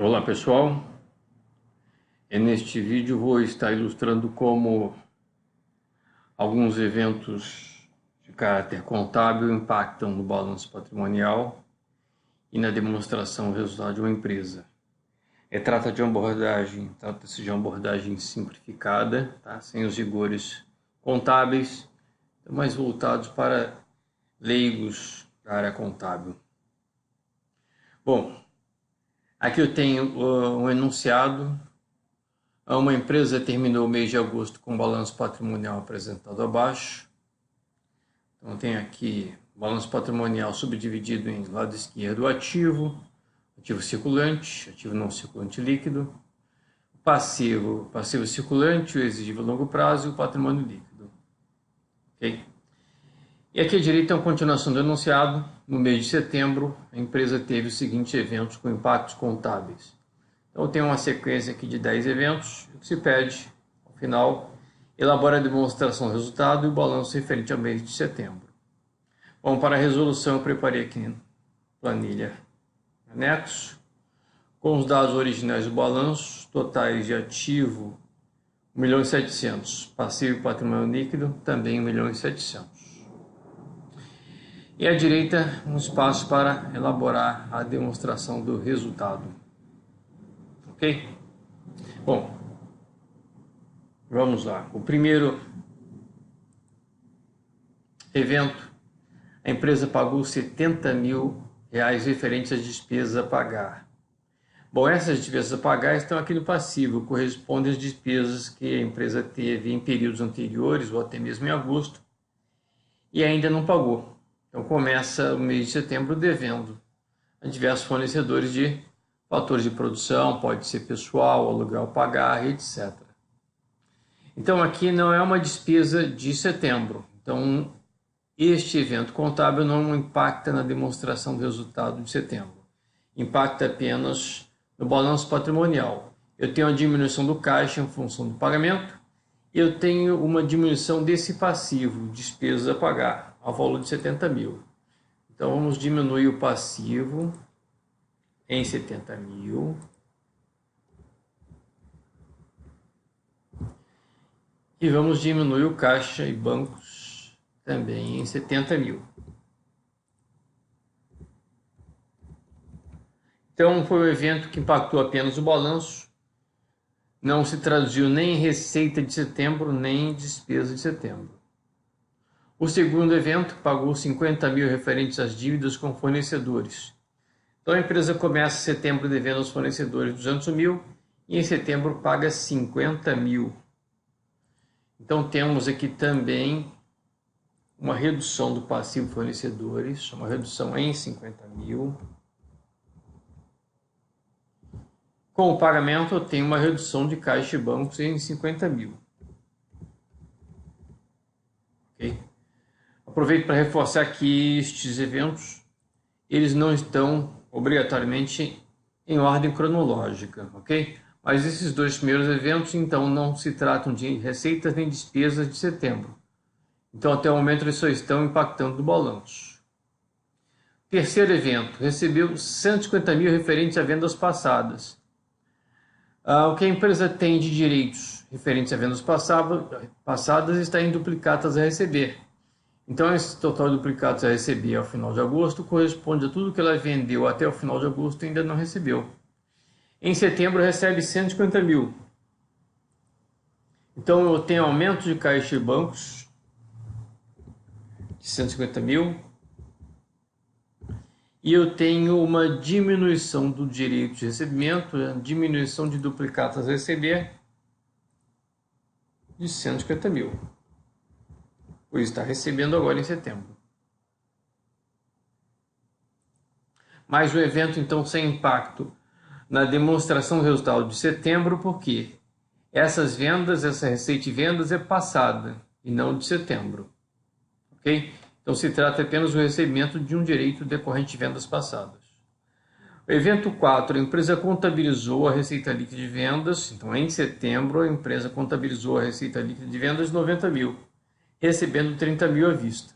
Olá pessoal, neste vídeo vou estar ilustrando como alguns eventos de caráter contábil impactam no balanço patrimonial e na demonstração do resultado de uma empresa. Trata-se de uma abordagem simplificada, tá? Sem os rigores contábeis, mais voltados para leigos da área contábil. Bom, aqui eu tenho um enunciado. Uma empresa terminou o mês de agosto com o balanço patrimonial apresentado abaixo. Então tem aqui o balanço patrimonial subdividido em lado esquerdo o ativo circulante, ativo não circulante líquido, passivo circulante, o exigível a longo prazo e o patrimônio líquido. Ok? E aqui à direita é uma continuação do enunciado. No mês de setembro, a empresa teve os seguintes eventos com impactos contábeis. Então, eu tenho uma sequência aqui de 10 eventos. O que se pede, ao final, elabora a demonstração do resultado e o balanço referente ao mês de setembro. Bom, para a resolução, eu preparei aqui planilha anexo, com os dados originais do balanço, totais de ativo 1.700.000, passivo e patrimônio líquido também 1.700.000. E à direita, um espaço para elaborar a demonstração do resultado. Ok? Bom, vamos lá. O primeiro evento, a empresa pagou R$70 mil referentes às despesas a pagar. Bom, essas despesas a pagar estão aqui no passivo, correspondem às despesas que a empresa teve em períodos anteriores, ou até mesmo em agosto, e ainda não pagou. Então começa o mês de setembro devendo a diversos fornecedores de fatores de produção, pode ser pessoal, aluguel pagar, etc. Então aqui não é uma despesa de setembro. Então este evento contábil não impacta na demonstração do resultado de setembro. Impacta apenas no balanço patrimonial. Eu tenho a diminuição do caixa em função do pagamento. Eu tenho uma diminuição desse passivo, despesas a pagar, ao valor de 70 mil. Então vamos diminuir o passivo em 70 mil. E vamos diminuir o caixa e bancos também em 70 mil. Então foi um evento que impactou apenas o balanço, não se traduziu nem em receita de setembro, nem em despesa de setembro. O segundo evento pagou 50 mil referentes às dívidas com fornecedores. Então a empresa começa em setembro devendo aos fornecedores 200 mil e em setembro paga 50 mil. Então temos aqui também uma redução do passivo fornecedores, uma redução em 50 mil. Com o pagamento, eu tenho uma redução de caixa e bancos em 50 mil. Okay? Aproveito para reforçar que estes eventos, eles não estão obrigatoriamente em ordem cronológica, ok? Mas esses dois primeiros eventos, então, não se tratam de receitas nem despesas de setembro. Então, até o momento, eles só estão impactando no balanço. Terceiro evento, recebeu 150 mil referentes a vendas passadas. O que a empresa tem de direitos referentes a vendas passadas está em duplicatas a receber. Então, esse total de duplicatas a receber ao final de agosto corresponde a tudo que ela vendeu até o final de agosto e ainda não recebeu. Em setembro, recebe 150 mil. Então, eu tenho aumento de caixa e bancos de 150 mil. E eu tenho uma diminuição do direito de recebimento, diminuição de duplicatas a receber de 150 mil. Pois está recebendo agora em setembro. Mais um evento, então, sem impacto na demonstração do resultado de setembro, porque essas vendas, essa receita de vendas é passada e não de setembro. Ok? Então, se trata apenas do recebimento de um direito decorrente de vendas passadas. O evento 4, a empresa contabilizou a receita líquida de vendas. Então, em setembro, a empresa contabilizou a receita líquida de vendas de 90 mil, recebendo 30 mil à vista.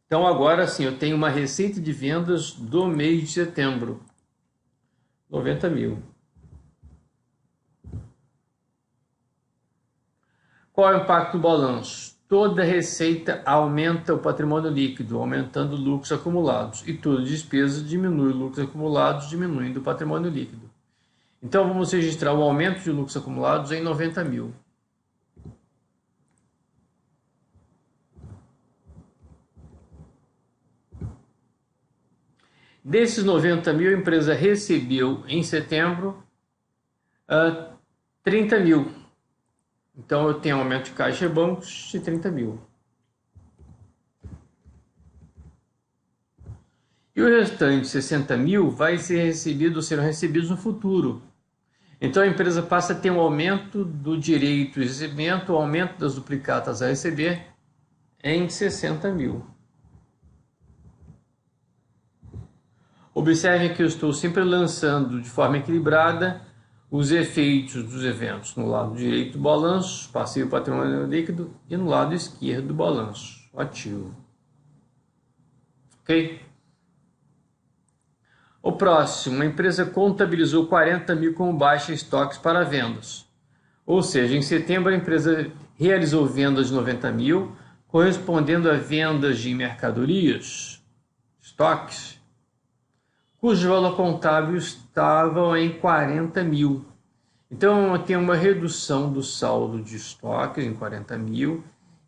Então, agora sim, eu tenho uma receita de vendas do mês de setembro. 90 mil. Qual é o impacto do balanço? Toda receita aumenta o patrimônio líquido, aumentando lucros acumulados. E toda despesa diminui lucros acumulados, diminuindo o patrimônio líquido. Então, vamos registrar o aumento de lucros acumulados em 90 mil. Desses 90 mil, a empresa recebeu em setembro 30 mil. Então, eu tenho aumento de caixa e bancos de 30 mil. E o restante, 60 mil, vai ser recebido ou serão recebidos no futuro. Então, a empresa passa a ter um aumento do direito de recebimento, o aumento das duplicatas a receber em 60 mil. Observem que eu estou sempre lançando de forma equilibrada os efeitos dos eventos no lado direito do balanço, passivo patrimônio líquido, e no lado esquerdo do balanço, ativo. Ok? O próximo, a empresa contabilizou 40 mil como baixa em estoques para vendas. Ou seja, em setembro a empresa realizou vendas de 90 mil, correspondendo a vendas de mercadorias, estoques, cujo valor contábil estava em 40 mil. Então, eu tenho uma redução do saldo de estoques em 40 mil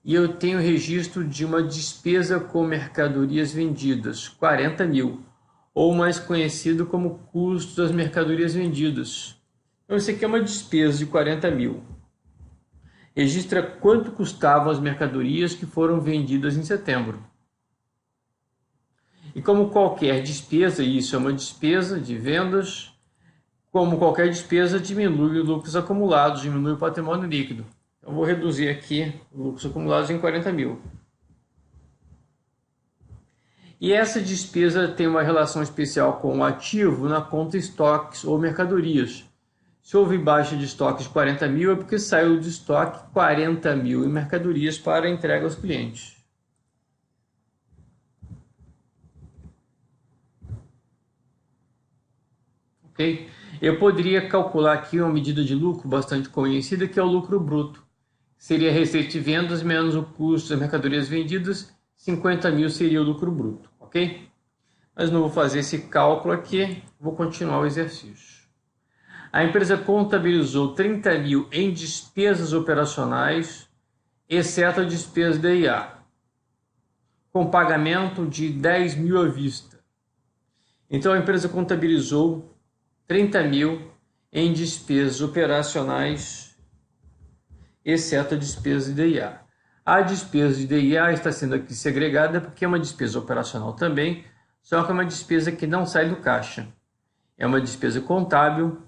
e eu tenho registro de uma despesa com mercadorias vendidas, 40 mil, ou mais conhecido como custo das mercadorias vendidas. Então, isso aqui é uma despesa de 40 mil. Registra quanto custavam as mercadorias que foram vendidas em setembro. E como qualquer despesa, e isso é uma despesa de vendas, como qualquer despesa, diminui os lucros acumulados, diminui o patrimônio líquido. Então, vou reduzir aqui os lucros acumulados em 40 mil. E essa despesa tem uma relação especial com o ativo na conta estoques ou mercadorias. Se houve baixa de estoques de 40 mil, é porque saiu de estoque 40 mil em mercadorias para entrega aos clientes. Ok? Eu poderia calcular aqui uma medida de lucro bastante conhecida, que é o lucro bruto. Seria a receita de vendas menos o custo das mercadorias vendidas, 50 mil seria o lucro bruto, ok? Mas não vou fazer esse cálculo aqui, vou continuar o exercício. A empresa contabilizou 30 mil em despesas operacionais, exceto a despesa da IA, com pagamento de 10 mil à vista. Então, a empresa contabilizou 30 mil em despesas operacionais, exceto a despesa de IA. A despesa de IA está sendo aqui segregada porque é uma despesa operacional também, só que é uma despesa que não sai do caixa. É uma despesa contábil,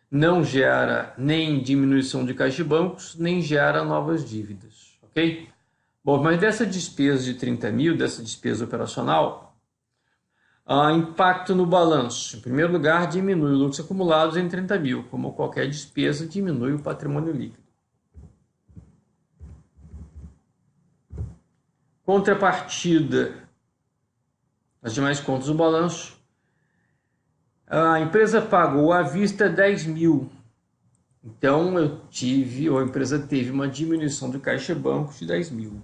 não gera nem diminuição de caixa de bancos, nem gera novas dívidas, ok? Bom, mas dessa despesa de 30 mil, dessa despesa operacional, impacto no balanço. Em primeiro lugar, diminui os lucros acumulados em 30 mil. Como qualquer despesa, diminui o patrimônio líquido. Contrapartida, as demais contas do balanço. A empresa pagou à vista 10 mil. Então, a empresa teve uma diminuição do caixa e bancos de 10 mil.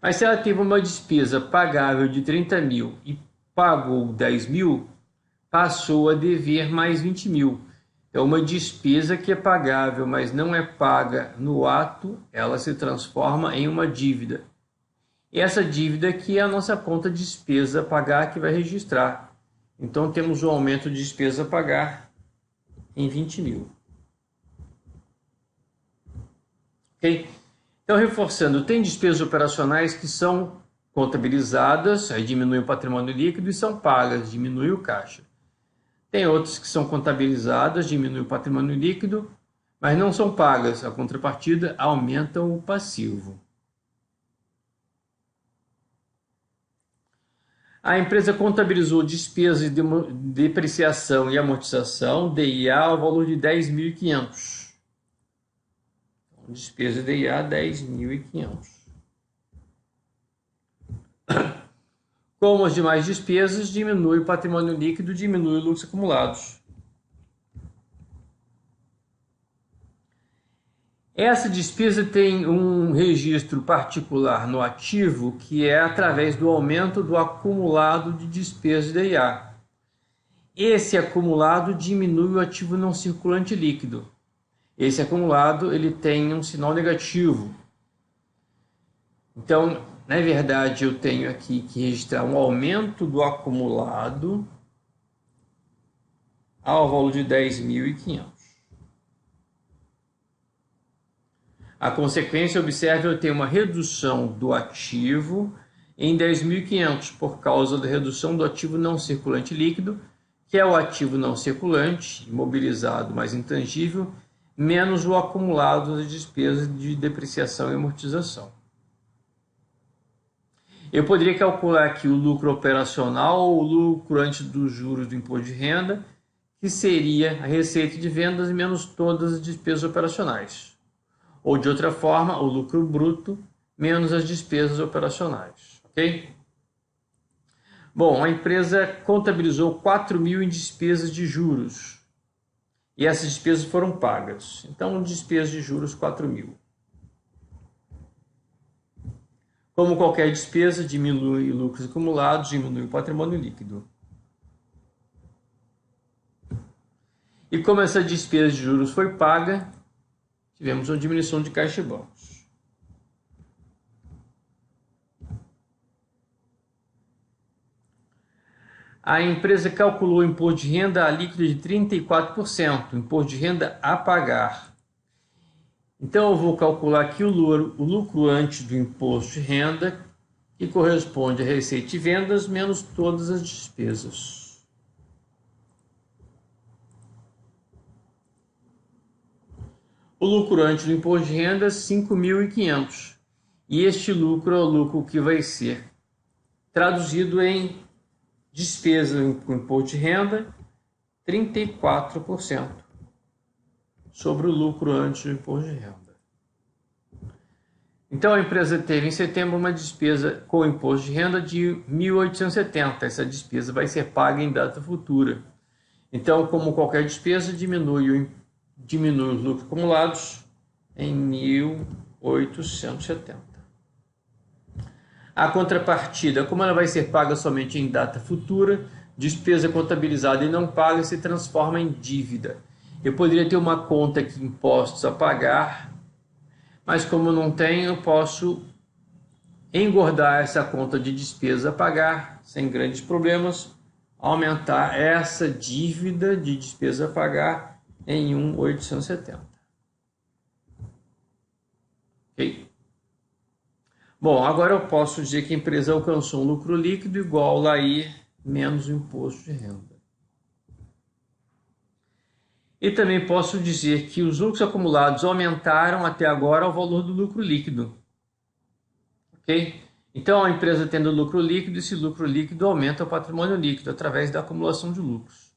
Mas se ela teve uma despesa pagável de 30 mil e pagou 10 mil, passou a dever mais 20 mil. É uma despesa que é pagável, mas não é paga no ato, ela se transforma em uma dívida. E essa dívida aqui é a nossa conta de despesa a pagar que vai registrar. Então, temos um aumento de despesa a pagar em 20 mil. Ok? Então, reforçando, tem despesas operacionais que são contabilizadas, aí diminui o patrimônio líquido, e são pagas, diminui o caixa. Tem outras que são contabilizadas, diminui o patrimônio líquido, mas não são pagas. A contrapartida aumenta o passivo. A empresa contabilizou despesas de depreciação e amortização, DIA, ao valor de 10.500. Despesa de DIA, 10.500. Como as demais despesas, diminui o patrimônio líquido, diminui os lucros acumulados. Essa despesa tem um registro particular no ativo, que é através do aumento do acumulado de despesas de IA. Esse acumulado diminui o ativo não circulante líquido. Esse acumulado ele tem um sinal negativo. Então, na verdade, eu tenho aqui que registrar um aumento do acumulado ao valor de 10.500. A consequência, observe, eu tenho uma redução do ativo em 10.500 por causa da redução do ativo não circulante líquido, que é o ativo não circulante, imobilizado, mas intangível, menos o acumulado das despesas de depreciação e amortização. Eu poderia calcular aqui o lucro operacional ou o lucro antes dos juros do imposto de renda, que seria a receita de vendas menos todas as despesas operacionais. Ou, de outra forma, o lucro bruto menos as despesas operacionais. Ok? Bom, a empresa contabilizou 4.000 em despesas de juros. E essas despesas foram pagas. Então, despesas de juros, 4.000. Como qualquer despesa, diminui lucros acumulados, diminui o patrimônio líquido. E como essa despesa de juros foi paga, tivemos uma diminuição de caixa e bancos. A empresa calculou o imposto de renda líquido de 34%, imposto de renda a pagar. Então, eu vou calcular aqui o lucro antes do imposto de renda, que corresponde à receita e vendas, menos todas as despesas. O lucro antes do imposto de renda, 5.500. E este lucro é o lucro que vai ser traduzido em despesa com imposto de renda, 34%. Sobre o lucro antes do imposto de renda. Então, a empresa teve em setembro uma despesa com imposto de renda de 1.870. Essa despesa vai ser paga em data futura. Então, como qualquer despesa, diminui os lucros acumulados em 1.870. A contrapartida, como ela vai ser paga somente em data futura, despesa contabilizada e não paga se transforma em dívida. Eu poderia ter uma conta aqui, impostos a pagar, mas como não tenho, eu posso engordar essa conta de despesa a pagar, sem grandes problemas, aumentar essa dívida de despesa a pagar em 1.870. Ok? Bom, agora eu posso dizer que a empresa alcançou um lucro líquido igual lá aí menos o imposto de renda. E também posso dizer que os lucros acumulados aumentaram até agora o valor do lucro líquido. Ok? Então, a empresa tendo lucro líquido, esse lucro líquido aumenta o patrimônio líquido através da acumulação de lucros.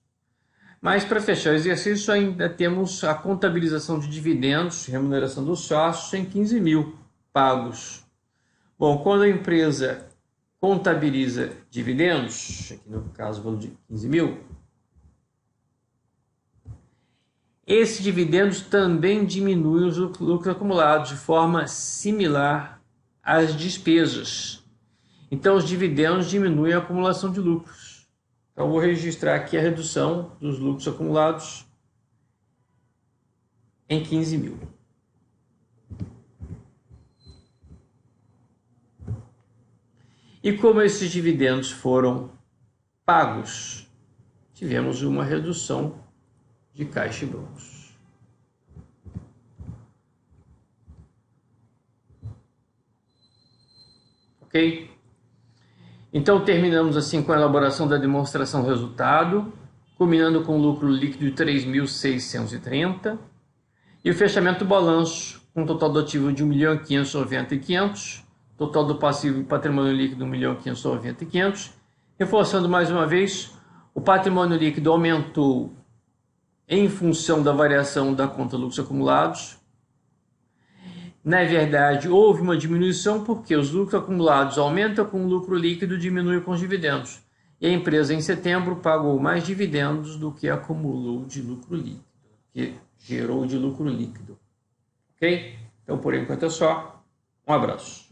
Mas, para fechar o exercício, ainda temos a contabilização de dividendos, remuneração dos sócios, em 15.000 pagos. Bom, quando a empresa contabiliza dividendos, aqui no caso o valor de 15.000, esses dividendos também diminuem os lucros acumulados de forma similar às despesas. Então, os dividendos diminuem a acumulação de lucros. Então, eu vou registrar aqui a redução dos lucros acumulados em 15.000. E como esses dividendos foram pagos, tivemos uma redução de caixa e bancos. Ok? Então, terminamos assim com a elaboração da demonstração do resultado, culminando com o lucro líquido de 3.630 e o fechamento do balanço com um total do ativo de 1.590.500, total do passivo e patrimônio líquido 1.590.500. Reforçando mais uma vez, o patrimônio líquido aumentou em função da variação da conta lucros acumulados. Na verdade, houve uma diminuição porque os lucros acumulados aumentam com o lucro líquido, diminui com os dividendos. E a empresa, em setembro, pagou mais dividendos do que acumulou de lucro líquido, que gerou de lucro líquido. Ok? Então, por enquanto é só. Um abraço.